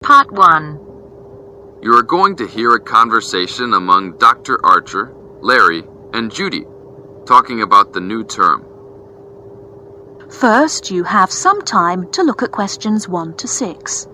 Part 1. You are going to hear a conversation among Dr. Archer, Larry, and Judy, talking about the new term. First, you have some time to look at questions 1 to 6.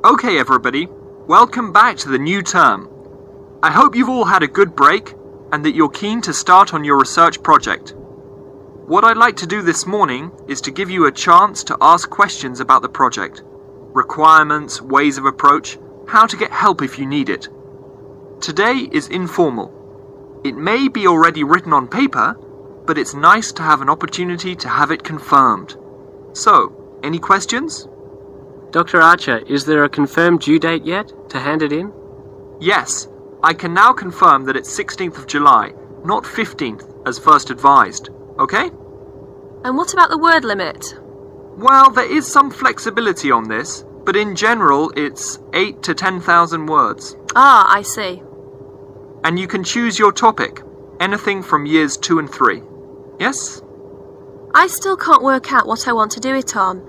Okay, everybody, welcome back to the new term. I hope you've all had a good break and that you're keen to start on your research project. What I'd like to do this morning is to give you a chance to ask questions about the project, requirements, ways of approach, how to get help if you need it. Today is informal. It may be already written on paper, but it's nice to have an opportunity to have it confirmed. So, any questions? Dr. Archer, is there a confirmed due date yet to hand it in? Yes, I can now confirm that it's 16th of July, not 15th as first advised, okay? And what about the word limit? Well, there is some flexibility on this, but in general it's 8 to 10,000 words. Ah, I see. And you can choose your topic, anything from years 2 and 3. Yes? I still can't work out what I want to do it on.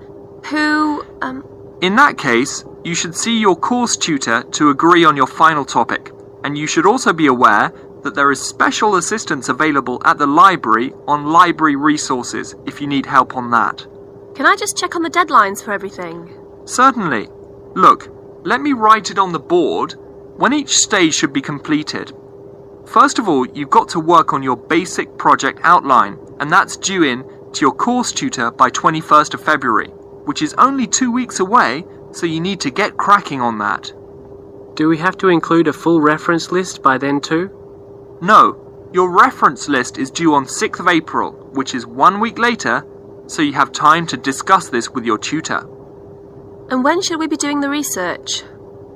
In that case, you should see your course tutor to agree on your final topic, and you should also be aware that there is special assistance available at the library on library resources if you need help on that. Can I just check on the deadlines for everything? Certainly. Look, let me write it on the board when each stage should be completed. First of all, you've got to work on your basic project outline, and that's due in to your course tutor by 21st of February. Which is only 2 weeks away, so you need to get cracking on that. Do we have to include a full reference list by then too? No, your reference list is due on 6th of April, which is 1 week later, so you have time to discuss this with your tutor. And when should we be doing the research?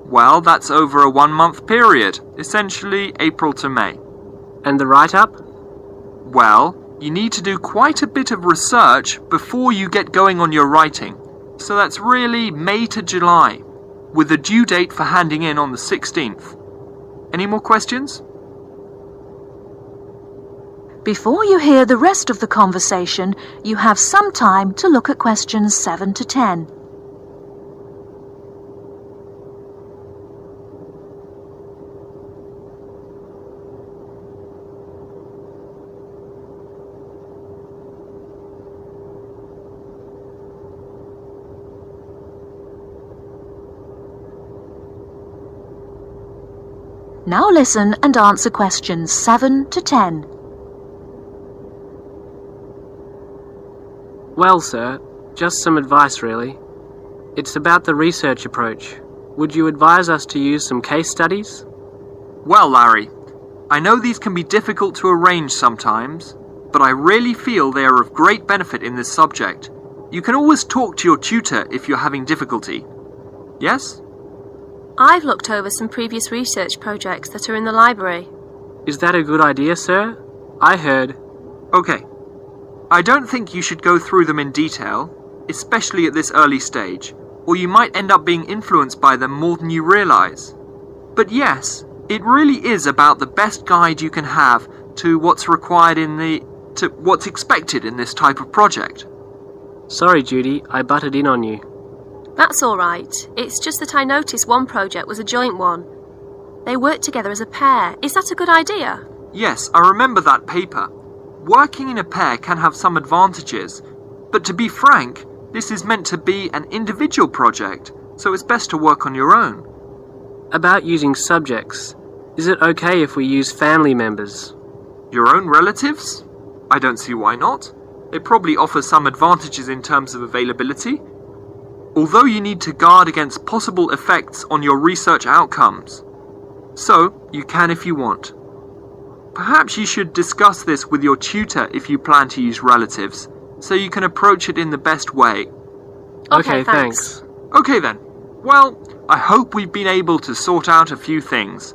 Well, that's over a 1-month period, essentially April to May. And the write-up? Well, you need to do quite a bit of research before you get going on your writing. So that's really May to July, with a due date for handing in on the 16th. Any more questions? Before you hear the rest of the conversation, you have some time to look at questions 7 to 10. Now listen and answer questions 7 to 10. Well, sir, just some advice really. It's about the research approach. Would you advise us to use some case studies? Well, Larry, I know these can be difficult to arrange sometimes, but I really feel they are of great benefit in this subject. You can always talk to your tutor if you're having difficulty. Yes? I've looked over some previous research projects that are in the library. Is that a good idea, sir? I heard... Okay. I don't think you should go through them in detail, especially at this early stage, or you might end up being influenced by them more than you realize. But yes, it really is about the best guide you can have to what's required to what's expected in this type of project. Sorry, Judy, I butted in on you. That's all right. It's just that I noticed one project was a joint one. They worked together as a pair. Is that a good idea? Yes, I remember that paper. Working in a pair can have some advantages, but to be frank, this is meant to be an individual project, so it's best to work on your own. About using subjects, is it okay if we use family members? Your own relatives? I don't see why not. They probably offer some advantages in terms of availability. Although you need to guard against possible effects on your research outcomes. So, you can if you want. Perhaps you should discuss this with your tutor if you plan to use relatives, so you can approach it in the best way. Okay, thanks. Okay then. Well, I hope we've been able to sort out a few things.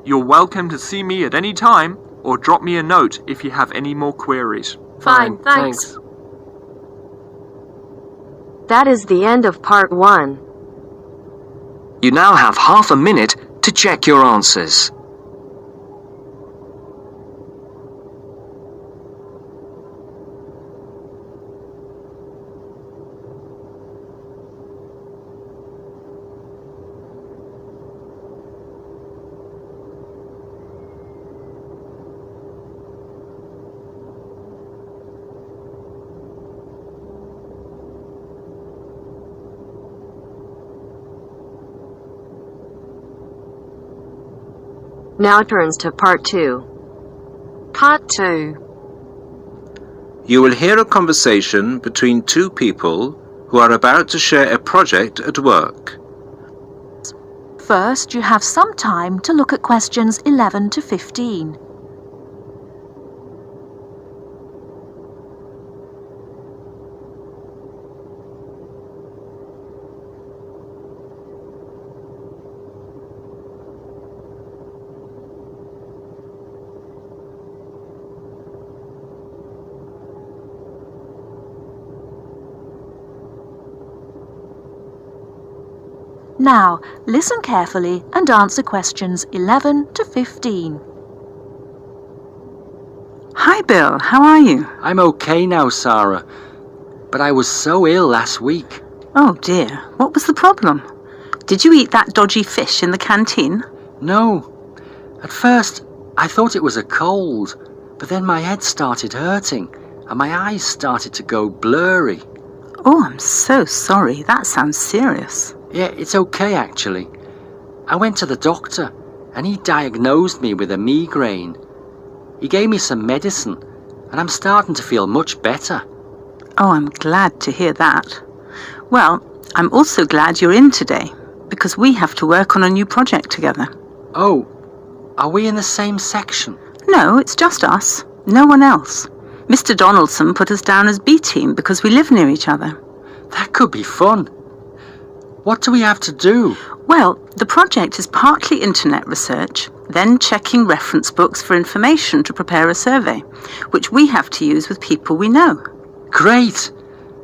You're welcome to see me at any time, or drop me a note if you have any more queries. Fine, thanks. That is the end of part 1. You now have half a minute to check your answers. Now turns to part 2. Part 2. You will hear a conversation between two people who are about to share a project at work. First, you have some time to look at questions 11 to 15. Now, listen carefully and answer questions 11 to 15. Hi Bill, how are you? I'm okay now, Sarah. But I was so ill last week. Oh dear, what was the problem? Did you eat that dodgy fish in the canteen? No. At first, I thought it was a cold, but then my head started hurting and my eyes started to go blurry. Oh, I'm so sorry. That sounds serious. Yeah, it's okay actually. I went to the doctor and he diagnosed me with a migraine. He gave me some medicine and I'm starting to feel much better. Oh, I'm glad to hear that. Well, I'm also glad you're in today because we have to work on a new project together. Oh, are we in the same section? No, it's just us. No one else. Mr. Donaldson put us down as B team because we live near each other. That could be fun. What do we have to do? Well, the project is partly internet research, then checking reference books for information to prepare a survey, which we have to use with people we know. Great!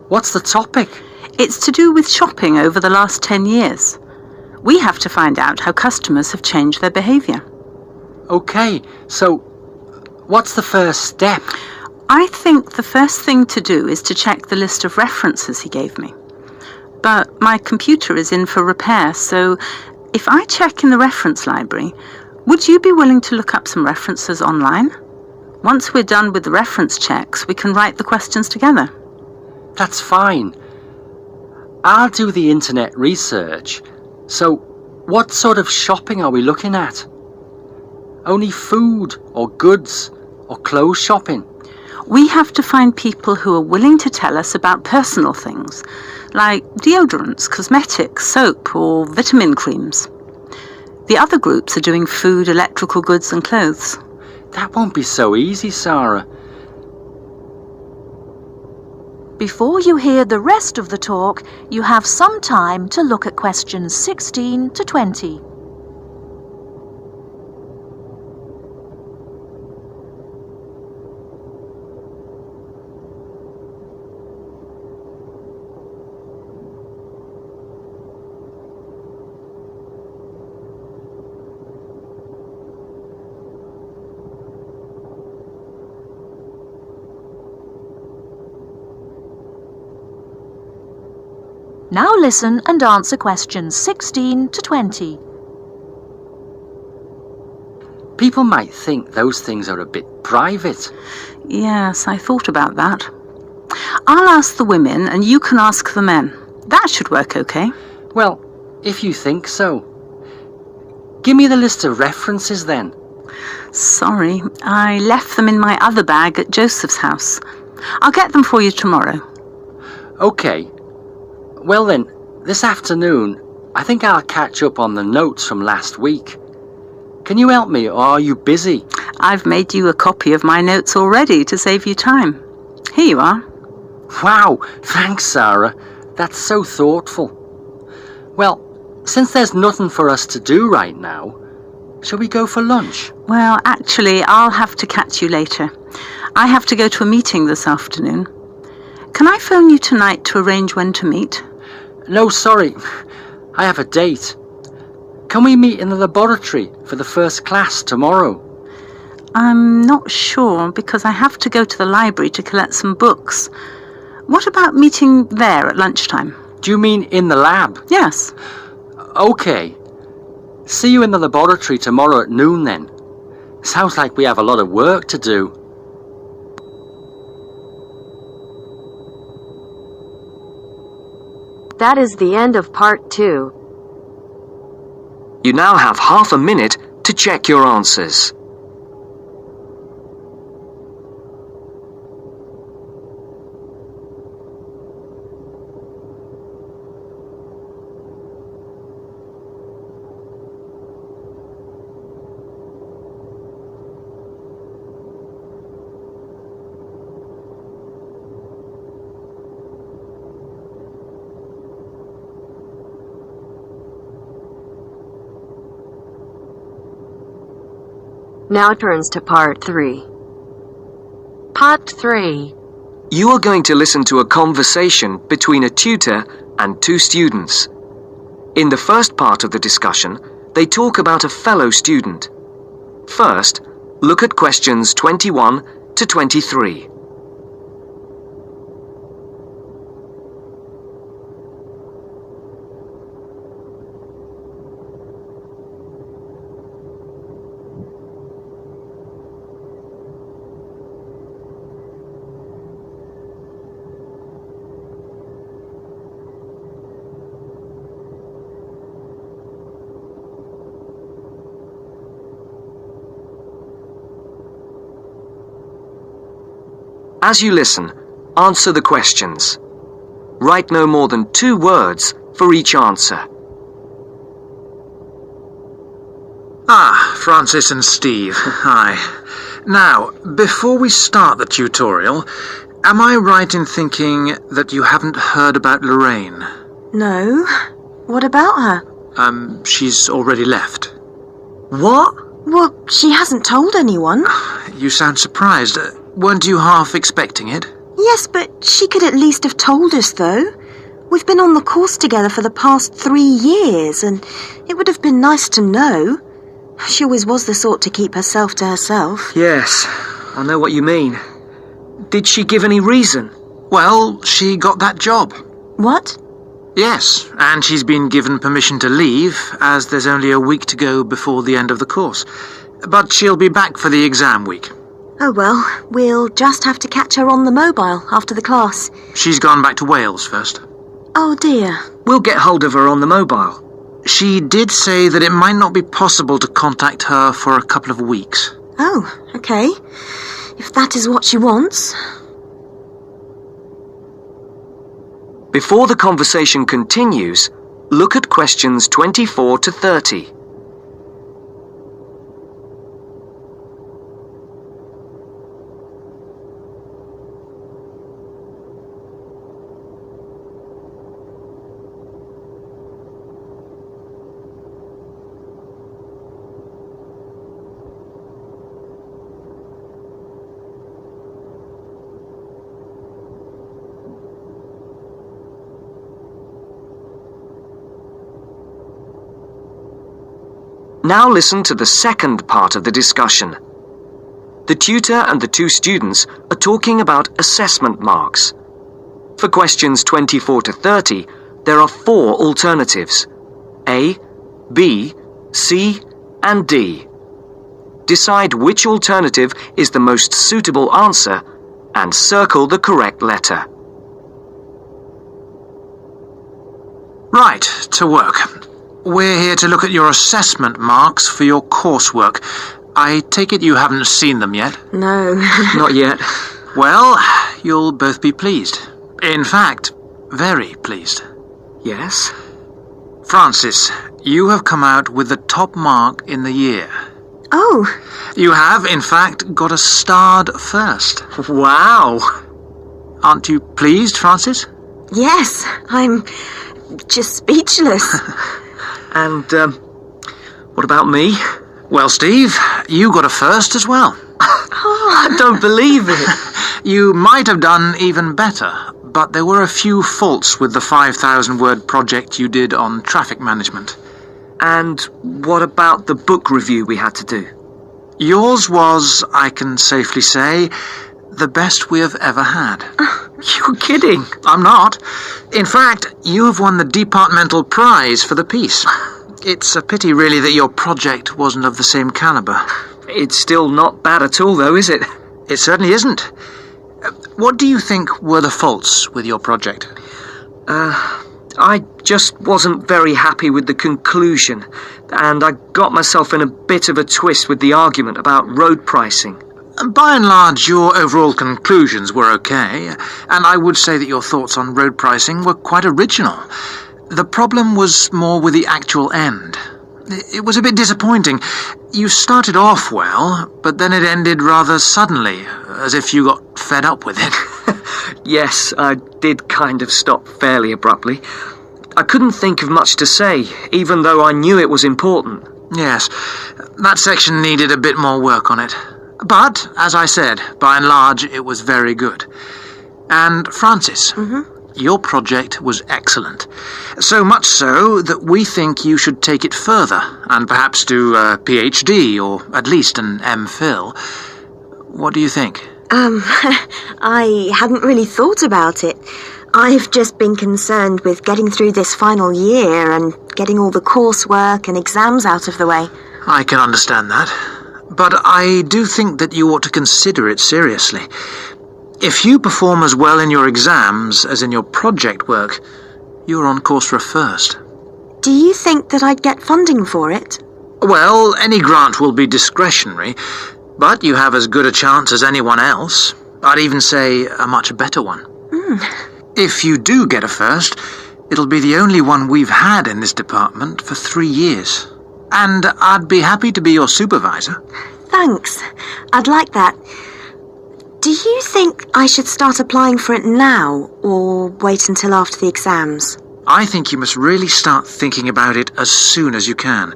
What's the topic? It's to do with shopping over the last 10 years. We have to find out how customers have changed their behaviour. Okay, so what's the first step? I think the first thing to do is to check the list of references he gave me. But my computer is in for repair, so if I check in the reference library, would you be willing to look up some references online? Once we're done with the reference checks, we can write the questions together. That's fine. I'll do the internet research. So, what sort of shopping are we looking at? Only food or goods or clothes shopping? We have to find people who are willing to tell us about personal things, like deodorants, cosmetics, soap, or vitamin creams. The other groups are doing food, electrical goods, and clothes. That won't be so easy, Sarah. Before you hear the rest of the talk, you have some time to look at questions 16 to 20. Now listen and answer questions 16 to 20. People might think those things are a bit private. Yes, I thought about that. I'll ask the women and you can ask the men. That should work okay. Well, if you think so. Give me the list of references then. Sorry, I left them in my other bag at Joseph's house. I'll get them for you tomorrow. Okay. Well then, this afternoon, I think I'll catch up on the notes from last week. Can you help me, or are you busy? I've made you a copy of my notes already to save you time. Here you are. Wow, thanks, Sarah. That's so thoughtful. Well, since there's nothing for us to do right now, Shall we go for lunch? Well, actually, I'll have to catch you later. I have to go to a meeting this afternoon. Can I phone you tonight to arrange when to meet? No, sorry. I have a date. Can we meet in the laboratory for the first class tomorrow? I'm not sure because I have to go to the library to collect some books. What about meeting there at lunchtime? Do you mean in the lab? Yes. Okay. See you in the laboratory tomorrow at noon then. Sounds like we have a lot of work to do. That is the end of part 2. You now have half a minute to check your answers. Now turns to part 3. Part 3. You are going to listen to a conversation between a tutor and two students. In the first part of the discussion, they talk about a fellow student. First, look at questions 21 to 23. As you listen, answer the questions. Write no more than 2 words for each answer. Ah, Francis and Steve, hi. Now, before we start the tutorial, am I right in thinking that you haven't heard about Lorraine? No. What about her? She's already left. What? Well, she hasn't told anyone. You sound surprised. Weren't you half expecting it? Yes, but she could at least have told us, though. We've been on the course together for the past 3 years, and it would have been nice to know. She always was the sort to keep herself to herself. Yes, I know what you mean. Did she give any reason? Well, she got that job. What? Yes, and she's been given permission to leave, as there's only a week to go before the end of the course. But she'll be back for the exam week. Oh well, we'll just have to catch her on the mobile after the class. She's gone back to Wales first. Oh dear. We'll get hold of her on the mobile. She did say that it might not be possible to contact her for a couple of weeks. Oh, okay. If that is what she wants. Before the conversation continues, look at questions 24 to 30. Now listen to the second part of the discussion. The tutor and the two students are talking about assessment marks. For questions 24 to 30, there are 4 alternatives: A, B, C, and D. Decide which alternative is the most suitable answer and circle the correct letter. Right, to work. We're here to look at your assessment marks for your coursework. I take it you haven't seen them yet? No. Not yet. Well, you'll both be pleased. In fact, very pleased. Yes? Francis, you have come out with the top mark in the year. Oh. You have, in fact, got a starred first. Wow! Aren't you pleased, Francis? Yes, I'm just speechless. And, what about me? Well, Steve, you got a first as well. I don't believe it. You might have done even better, but there were a few faults with the 5,000-word project you did on traffic management. And what about the book review we had to do? Yours was, I can safely say, the best we have ever had. You're kidding. I'm not. In fact, you have won the departmental prize for the piece. It's a pity, really, that your project wasn't of the same caliber. It's still not bad at all, though, is it? It certainly isn't. What do you think were the faults with your project? I just wasn't very happy with the conclusion, and I got myself in a bit of a twist with the argument about road pricing. By and large, your overall conclusions were okay, and I would say that your thoughts on road pricing were quite original. The problem was more with the actual end. It was a bit disappointing. You started off well, but then it ended rather suddenly, as if you got fed up with it. Yes, I did kind of stop fairly abruptly. I couldn't think of much to say, even though I knew it was important. Yes, that section needed a bit more work on it. But, as I said, by and large, it was very good. And Francis, your project was excellent. So much so that we think you should take it further, and perhaps do a PhD, or at least an MPhil. What do you think? I hadn't really thought about it. I've just been concerned with getting through this final year and getting all the coursework and exams out of the way. I can understand that. But I do think that you ought to consider it seriously. If you perform as well in your exams as in your project work, you're on course for a first. Do you think that I'd get funding for it? Well, any grant will be discretionary, but you have as good a chance as anyone else. I'd even say a much better one. If you do get a first, it'll be the only one we've had in this department for 3 years. And I'd be happy to be your supervisor. Thanks. I'd like that. Do you think I should start applying for it now, or wait until after the exams? I think you must really start thinking about it as soon as you can.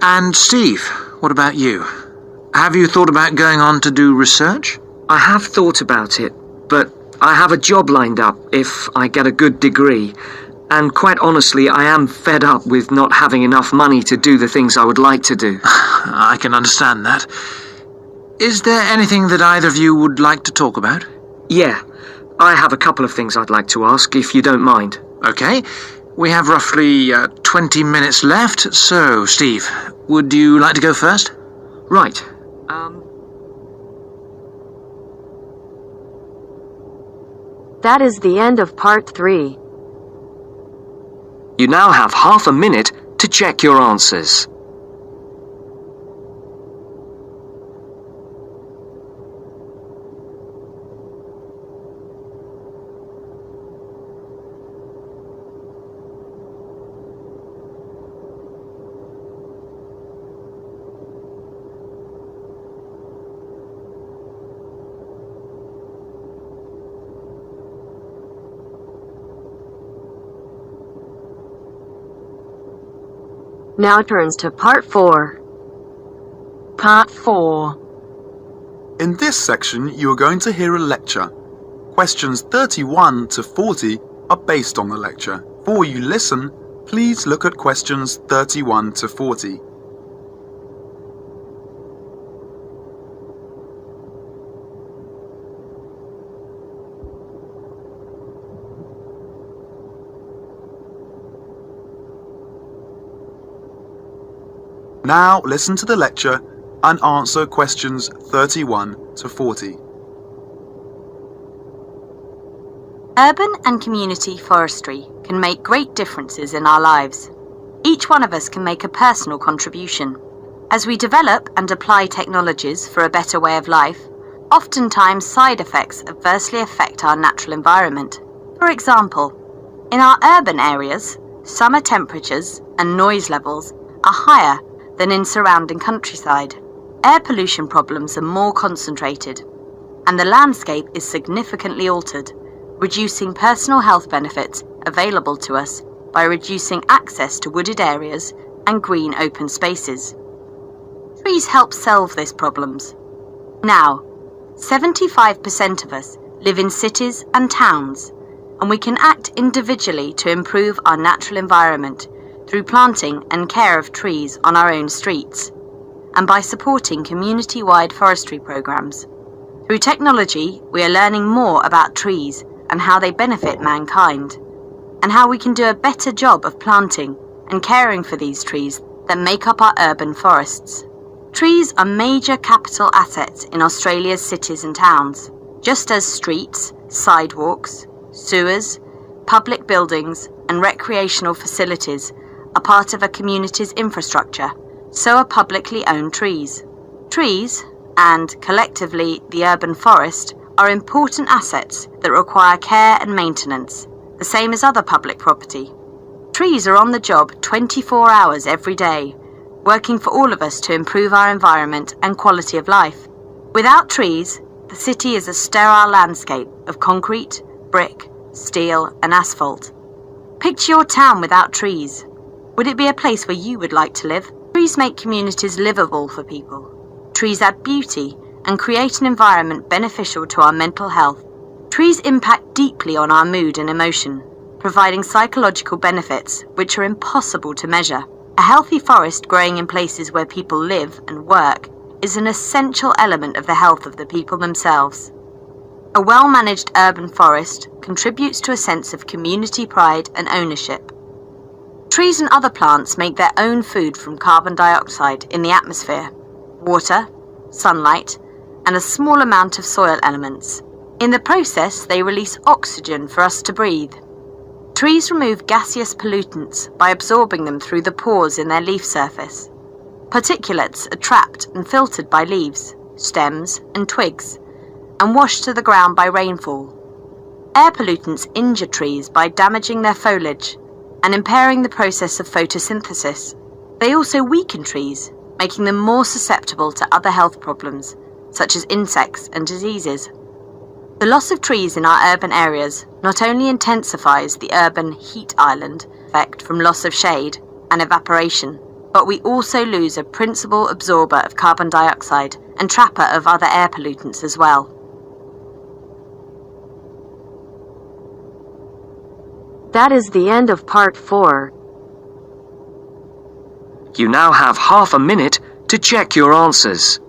And Steve, what about you? Have you thought about going on to do research? I have thought about it, but I have a job lined up if I get a good degree. And quite honestly, I am fed up with not having enough money to do the things I would like to do. I can understand that. Is there anything that either of you would like to talk about? Yeah, I have a couple of things I'd like to ask, if you don't mind. Okay, we have roughly 20 minutes left, so Steve, would you like to go first? Right. That is the end of part 3. You now have half a minute to check your answers. Now turns to part 4. Part 4. In this section, you are going to hear a lecture. Questions 31 to 40 are based on the lecture. Before you listen, please look at questions 31 to 40. Now listen to the lecture and answer questions 31 to 40. Urban and community forestry can make great differences in our lives. Each one of us can make a personal contribution. As we develop and apply technologies for a better way of life, oftentimes side effects adversely affect our natural environment. For example, in our urban areas, summer temperatures and noise levels are higher than in surrounding countryside. Air pollution problems are more concentrated, and the landscape is significantly altered, reducing personal health benefits available to us by reducing access to wooded areas and green open spaces. Trees help solve these problems. Now, 75% of us live in cities and towns, and we can act individually to improve our natural environment through planting and care of trees on our own streets, and by supporting community-wide forestry programs. Through technology, we are learning more about trees and how they benefit mankind, and how we can do a better job of planting and caring for these trees that make up our urban forests. Trees are major capital assets in Australia's cities and towns. Just as streets, sidewalks, sewers, public buildings and recreational facilities are part of a community's infrastructure, so are publicly owned trees. Trees, and collectively the urban forest, are important assets that require care and maintenance, the same as other public property. Trees are on the job 24 hours every day, working for all of us to improve our environment and quality of life. Without trees, the city is a sterile landscape of concrete, brick, steel and asphalt. Picture your town without trees. Would it be a place where you would like to live? Trees make communities livable for people. Trees add beauty and create an environment beneficial to our mental health. Trees impact deeply on our mood and emotion, providing psychological benefits which are impossible to measure. A healthy forest growing in places where people live and work is an essential element of the health of the people themselves. A well-managed urban forest contributes to a sense of community pride and ownership. Trees and other plants make their own food from carbon dioxide in the atmosphere, water, sunlight, and a small amount of soil elements. In the process, they release oxygen for us to breathe. Trees remove gaseous pollutants by absorbing them through the pores in their leaf surface. Particulates are trapped and filtered by leaves, stems, and twigs, and washed to the ground by rainfall. Air pollutants injure trees by damaging their foliage and impairing the process of photosynthesis. They also weaken trees, making them more susceptible to other health problems, such as insects and diseases. The loss of trees in our urban areas not only intensifies the urban heat island effect from loss of shade and evaporation, but we also lose a principal absorber of carbon dioxide and trapper of other air pollutants as well. That is the end of part 4. You now have half a minute to check your answers.